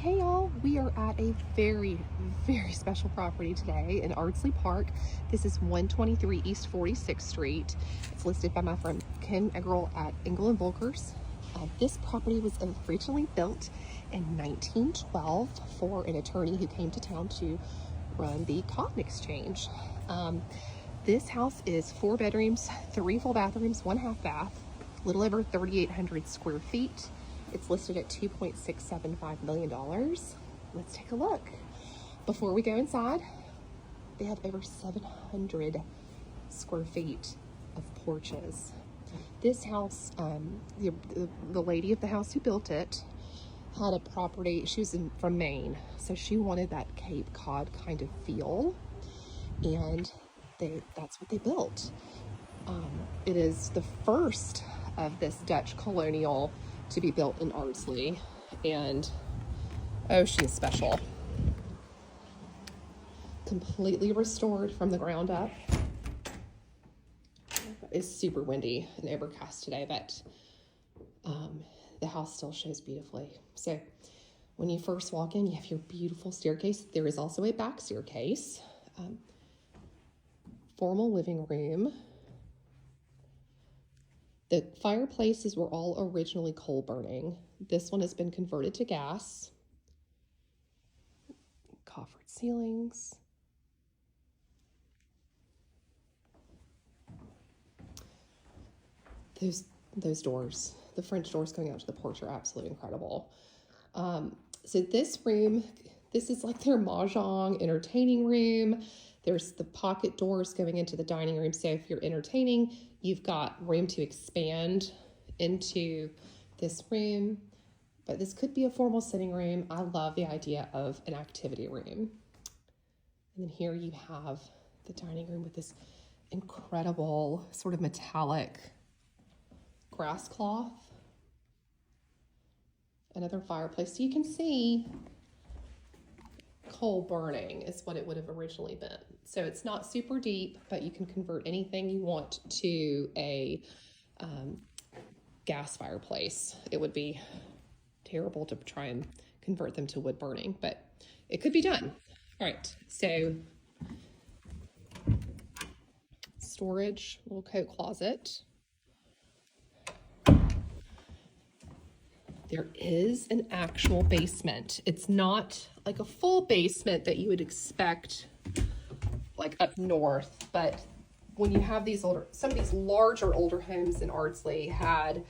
Hey y'all, we are at a very special property today in Ardsley Park. This is 123 East 46th Street. It's listed by my friend Kim Ergul at Engel and Volkers. This property was originally built in 1912 for an attorney who came to town to run the cotton exchange. This house is 4 bedrooms, 3 full bathrooms, 1 half bath, a little over 3,800 square feet. It's listed at $2.675 million. Let's take a look. Before we go inside, they have over 700 square feet of porches. This house, the lady of the house who built it had a property. She was from Maine, so she wanted that Cape Cod kind of feel, and that's what they built. It is the first of this Dutch colonial to be built in Ardsley, and oh, she is special. Completely restored from the ground up. It's super windy and overcast today, but the house still shows beautifully. So when you first walk in, you have your beautiful staircase. There is also a back staircase. Formal living room. The fireplaces were all originally coal burning. This one has been converted to gas. Coffered ceilings. Those doors, the French doors going out to the porch, are absolutely incredible. So this room, this is like their mahjong entertaining room. There's the pocket doors going into the dining room. So if you're entertaining, you've got room to expand into this room. But this could be a formal sitting room. I love the idea of an activity room. And then here you have the dining room with this incredible sort of metallic grass cloth. Another fireplace. So you can see coal burning is what it would have originally been. So it's not super deep, but you can convert anything you want to a gas fireplace. It would be terrible to try and convert them to wood burning, but it could be done. All right, so storage, little coat closet. There is an actual basement. It's not like a full basement that you would expect like up north, but when you have these some of these larger older homes in Ardsley had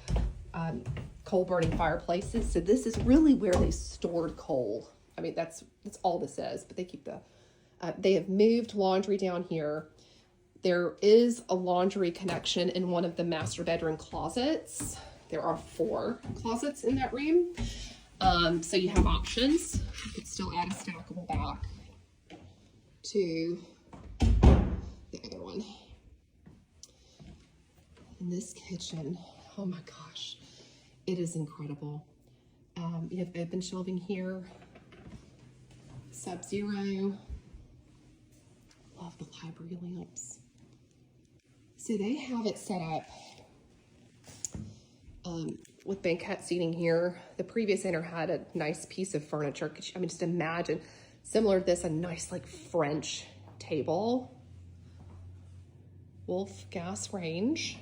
coal burning fireplaces. So this is really where they stored coal. I mean, that's all this is, but they keep they have moved laundry down here. There is a laundry connection in one of the master bedroom closets. There are 4 closets in that room. So you have options. You could still add a stackable back to the other one. In this kitchen, oh my gosh, it is incredible. You have open shelving here, Sub-Zero. Love the library lamps. So they have it set up with banquette seating here. The previous owner had a nice piece of furniture. I mean, just imagine, similar to this, a nice like French table. Wolf gas range.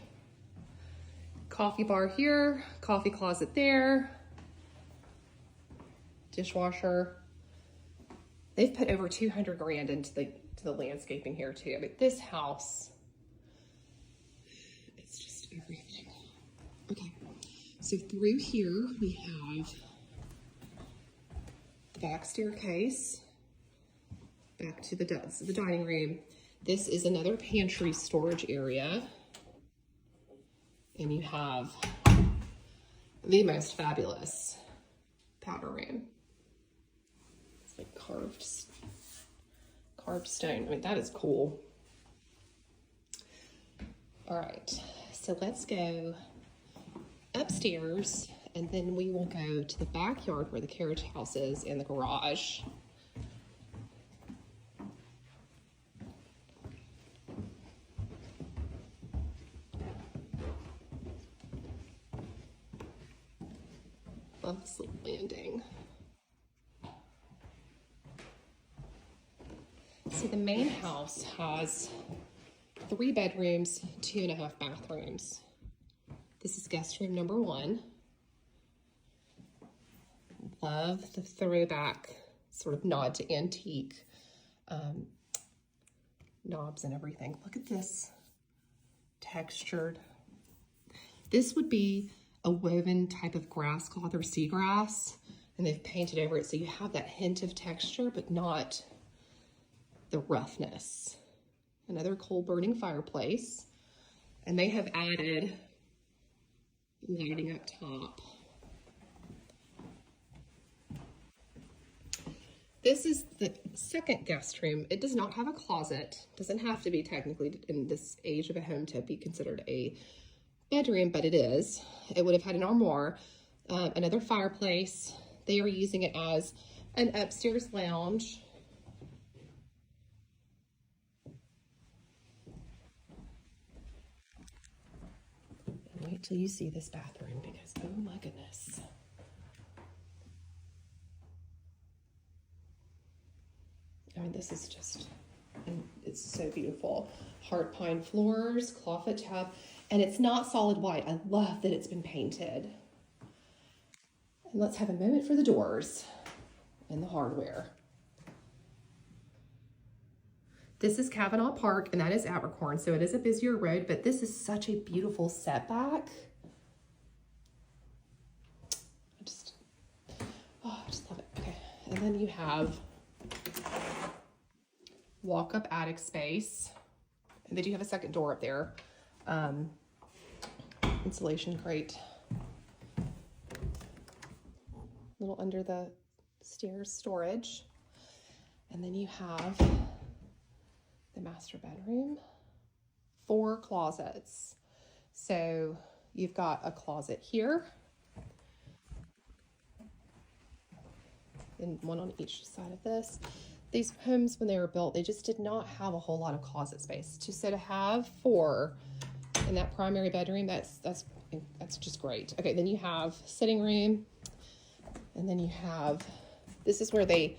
Coffee bar here, coffee closet there. Dishwasher. They've put over 200 grand into the landscaping here too. I mean, this house, it's just everything. Okay. So through here, we have the back staircase, back to the dining room. This is another pantry storage area. And you have the most fabulous powder room. It's like carved stone. I mean, that is cool. All right, so let's go upstairs, and then we will go to the backyard where the carriage house is and the garage. Love this little landing. So the main house has 3 bedrooms, 2.5 bathrooms. This is guest room number 1. Love the throwback sort of nod to antique knobs and everything. Look at this textured. This would be a woven type of grass cloth or seagrass, and they've painted over it so you have that hint of texture but not the roughness. Another coal burning fireplace, and they have added lighting up top. This is the second guest room. It does not have a closet. Doesn't have to be technically in this age of a home to be considered a bedroom, but it is. It would have had an armoire, another fireplace. They are using it as an upstairs lounge. And wait till you see this bathroom because, oh my goodness. I mean, this is just, it's so beautiful. Heart pine floors, clawfoot tub, and it's not solid white. I love that it's been painted. And let's have a moment for the doors and the hardware. This is Kavanaugh Park, and that is Abercorn, so it is a busier road, but this is such a beautiful setback. I just love it. Okay, and then you have walk-up attic space, and they do have a second door up there. Insulation crate, little under the stairs storage, and then you have the master bedroom, 4 closets. So you've got a closet here and one on each side of this. These homes, when they were built, they just did not have a whole lot of closet space. So to have 4 in that primary bedroom, that's just great. Okay, then you have sitting room, and then you have, this is where they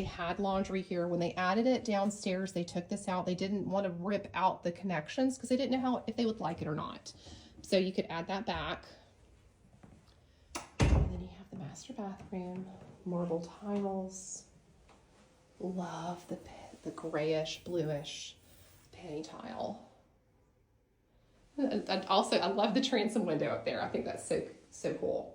had laundry here. When they added it downstairs, they took this out. They didn't want to rip out the connections because they didn't know if they would like it or not. So you could add that back. And then you have the master bathroom, marble tiles. Love the grayish, bluish penny tile. And also, I love the transom window up there. I think that's so cool.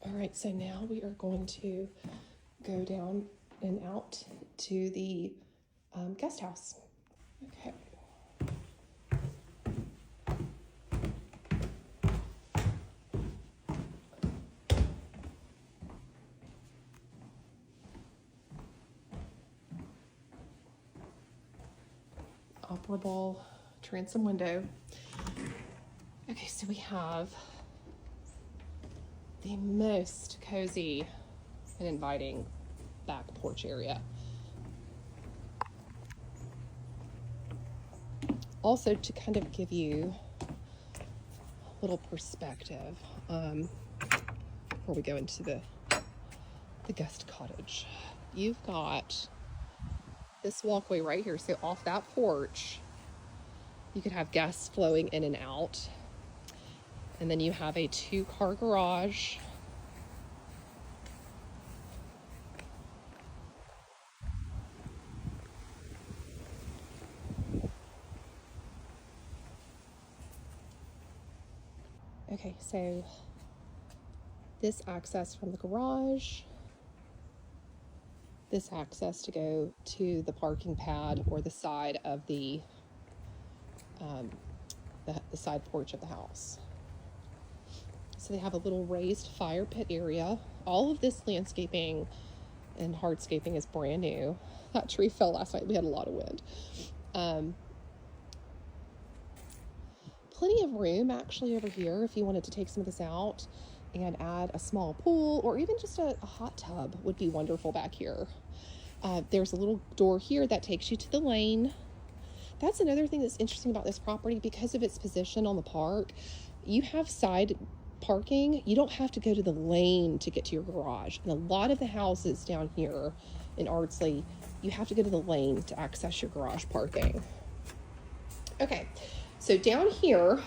All right, so now we are going to go down and out to the guest house. Okay. Operable transom window. Okay, so we have the most cozy and inviting back porch area. Also, to kind of give you a little perspective before we go into the guest cottage, you've got this walkway right here. So off that porch, you could have guests flowing in and out. And then you have a 2-car garage. Okay, so this access from the garage, this access to go to the parking pad or the side of the side porch of the house. So they have a little raised fire pit area. All of this landscaping and hardscaping is brand new. That tree fell last night. We had a lot of wind. Plenty of room actually over here if you wanted to take some of this out and add a small pool or even just a hot tub would be wonderful back here. There's a little door here that takes you to the lane. That's another thing that's interesting about this property because of its position on the park. You have side parking, you don't have to go to the lane to get to your garage. And a lot of the houses down here in Ardsley, you have to go to the lane to access your garage parking. Okay, so down here,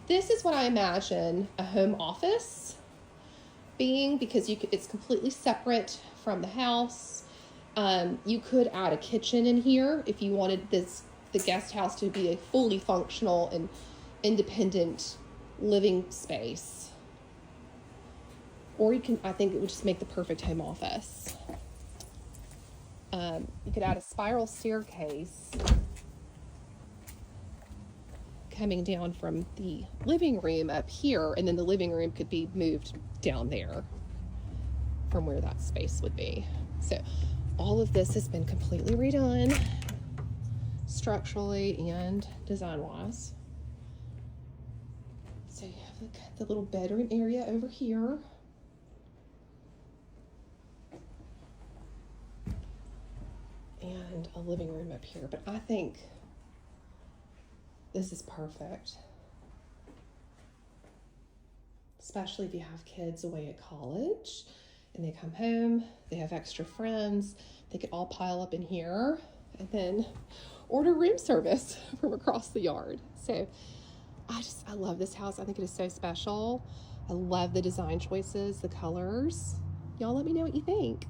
this is what I imagine a home office being, because it's completely separate from the house. You could add a kitchen in here if you wanted the guest house to be a fully functional and independent living space. Or I think it would just make the perfect home office. You could add a spiral staircase coming down from the living room up here, and then the living room could be moved down there from where that space would be. So all of this has been completely redone structurally and design-wise. So you have the little bedroom area over here. And a living room up here, but I think this is perfect, especially if you have kids away at college and they come home, they have extra friends, they could all pile up in here and then order room service from across the yard. So I love this house. I think it is so special. I love the design choices, the colors. Y'all let me know what you think.